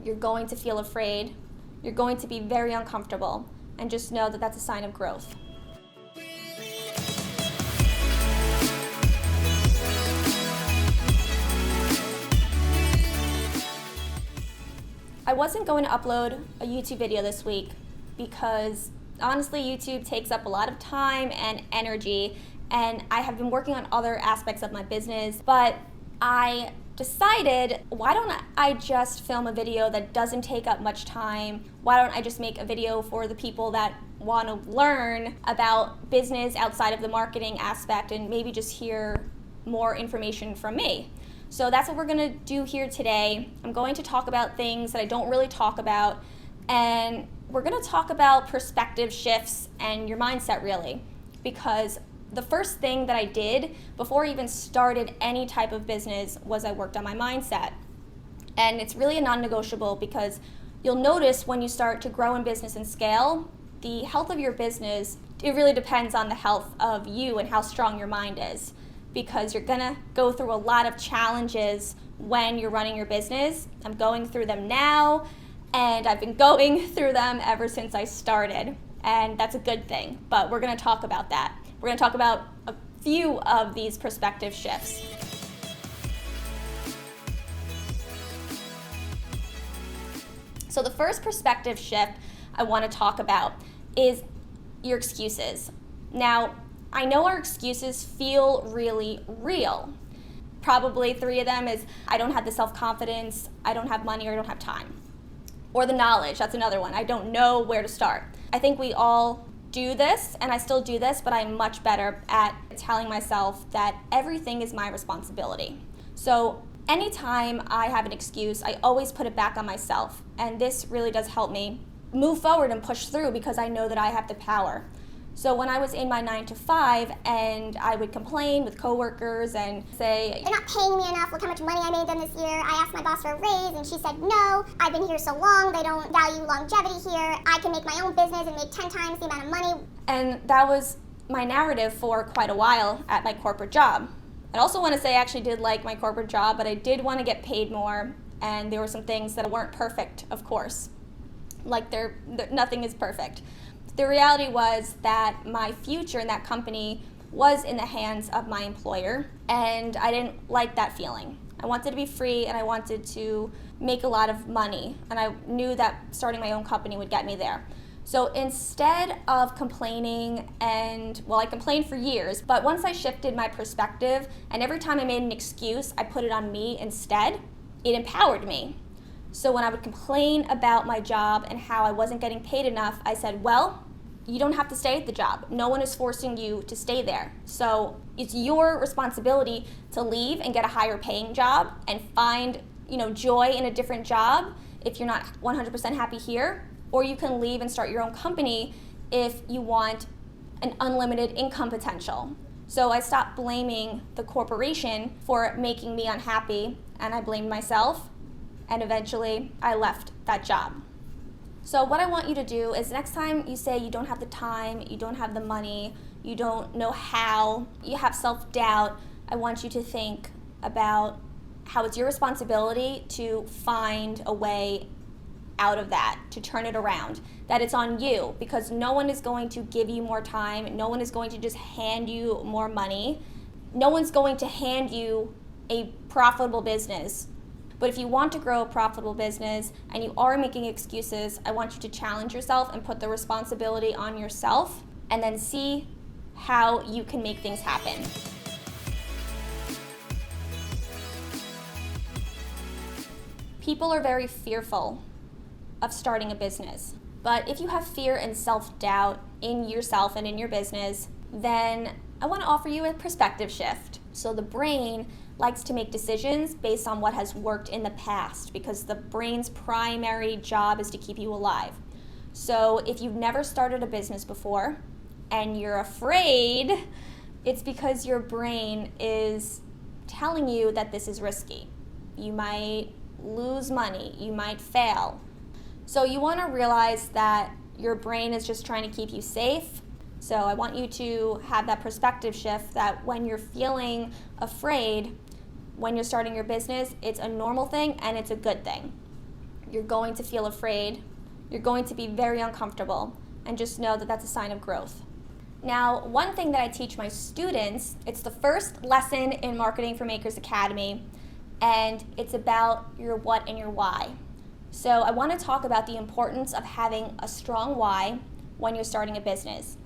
You're going to feel afraid. You're going to be very uncomfortable. And just know that that's a sign of growth. I wasn't going to upload a YouTube video this week because honestly, YouTube takes up a lot of time and energy, and I have been working on other aspects of my business, but I decided, why don't I just film a video that doesn't take up much time? Why don't I just make a video for the people that want to learn about business outside of the marketing aspect and maybe just hear more information from me? So that's what we're going to do here today. I'm going to talk about things that I don't really talk about, and we're going to talk about perspective shifts and your mindset, really, because the first thing that I did before I even started any type of business was I worked on my mindset. And it's really a non-negotiable, because you'll notice when you start to grow in business and scale, the health of your business, it really depends on the health of you and how strong your mind is, because you're gonna go through a lot of challenges when you're running your business. I'm going through them now, and I've been going through them ever since I started, and that's a good thing, but we're gonna talk about that. We're going to talk about a few of these perspective shifts. So the first perspective shift I want to talk about is your excuses. Now, I know our excuses feel really real. Probably 3 of them is, I don't have the self-confidence, I don't have money, or I don't have time. Or the knowledge, that's another one. I don't know where to start. I think we all do this, and I still do this, but I'm much better at telling myself that everything is my responsibility. So anytime I have an excuse, I always put it back on myself, and this really does help me move forward and push through, because I know that I have the power. So when I was in my 9-to-5 and I would complain with coworkers and say, they're not paying me enough, look how much money I made them this year. I asked my boss for a raise and she said no. I've been here so long, they don't value longevity here. I can make my own business and make 10 times the amount of money. And that was my narrative for quite a while at my corporate job. I also want to say I actually did like my corporate job, but I did want to get paid more, and there were some things that weren't perfect, of course. Like nothing is perfect. The reality was that my future in that company was in the hands of my employer, and I didn't like that feeling. I wanted to be free, and I wanted to make a lot of money, and I knew that starting my own company would get me there. So instead of complaining, I complained for years, but once I shifted my perspective, and every time I made an excuse, I put it on me instead, it empowered me. So when I would complain about my job and how I wasn't getting paid enough, I said, well, you don't have to stay at the job. No one is forcing you to stay there. So it's your responsibility to leave and get a higher paying job and find, joy in a different job if you're not 100% happy here, or you can leave and start your own company if you want an unlimited income potential. So I stopped blaming the corporation for making me unhappy, and I blamed myself. And eventually I left that job. So what I want you to do is, next time you say you don't have the time, you don't have the money, you don't know how, you have self-doubt, I want you to think about how it's your responsibility to find a way out of that, to turn it around, that it's on you, because no one is going to give you more time, no one is going to just hand you more money, no one's going to hand you a profitable business. But if you want to grow a profitable business and you are making excuses, I want you to challenge yourself and put the responsibility on yourself, and then see how you can make things happen. People are very fearful of starting a business. But if you have fear and self-doubt in yourself and in your business, then I want to offer you a perspective shift. So the brain likes to make decisions based on what has worked in the past, because the brain's primary job is to keep you alive. So if you've never started a business before and you're afraid, it's because your brain is telling you that this is risky. You might lose money, you might fail. So you want to realize that your brain is just trying to keep you safe. So I want you to have that perspective shift that when you're feeling afraid, when you're starting your business, it's a normal thing and it's a good thing. You're going to feel afraid. You're going to be very uncomfortable, and just know that that's a sign of growth. Now, one thing that I teach my students, it's the first lesson in Marketing for Makers Academy, and it's about your what and your why. So I want to talk about the importance of having a strong why when you're starting a business.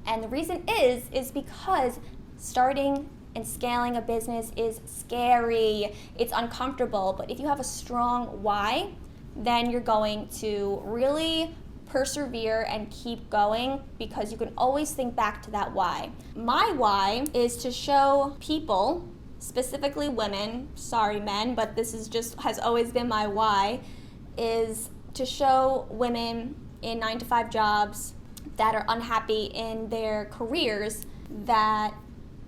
And the reason is because starting and scaling a business is scary. It's uncomfortable, but if you have a strong why, then you're going to really persevere and keep going, because you can always think back to that why. My why is to show people, specifically women, sorry men, but this is just has always been my why, is to show women in 9-to-5 jobs that are unhappy in their careers that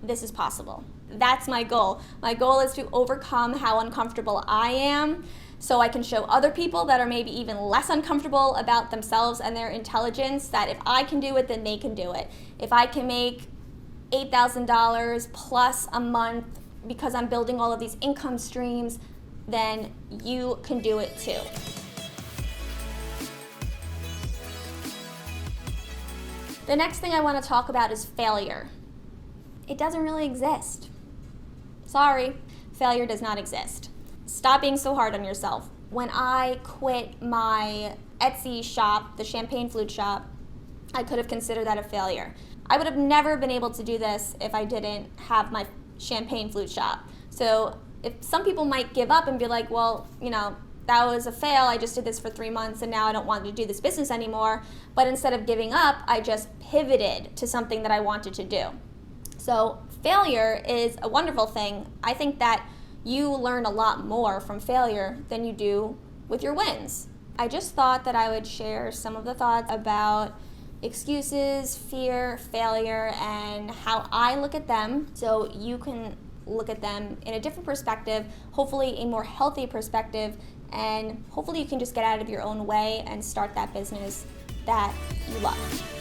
this is possible. That's my goal. My goal is to overcome how uncomfortable I am, so I can show other people that are maybe even less uncomfortable about themselves and their intelligence that if I can do it, then they can do it. If I can make $8,000 plus a month because I'm building all of these income streams, then you can do it too. The next thing I want to talk about is failure. It doesn't really exist. Sorry, failure does not exist. Stop being so hard on yourself. When I quit my Etsy shop, the champagne flute shop, I could have considered that a failure. I would have never been able to do this if I didn't have my champagne flute shop. So if some people might give up and be like, well, that was a fail, I just did this for 3 months and now I don't want to do this business anymore. But instead of giving up, I just pivoted to something that I wanted to do. So failure is a wonderful thing. I think that you learn a lot more from failure than you do with your wins. I just thought that I would share some of the thoughts about excuses, fear, failure, and how I look at them, so you can look at them in a different perspective, hopefully a more healthy perspective, and hopefully you can just get out of your own way and start that business that you love.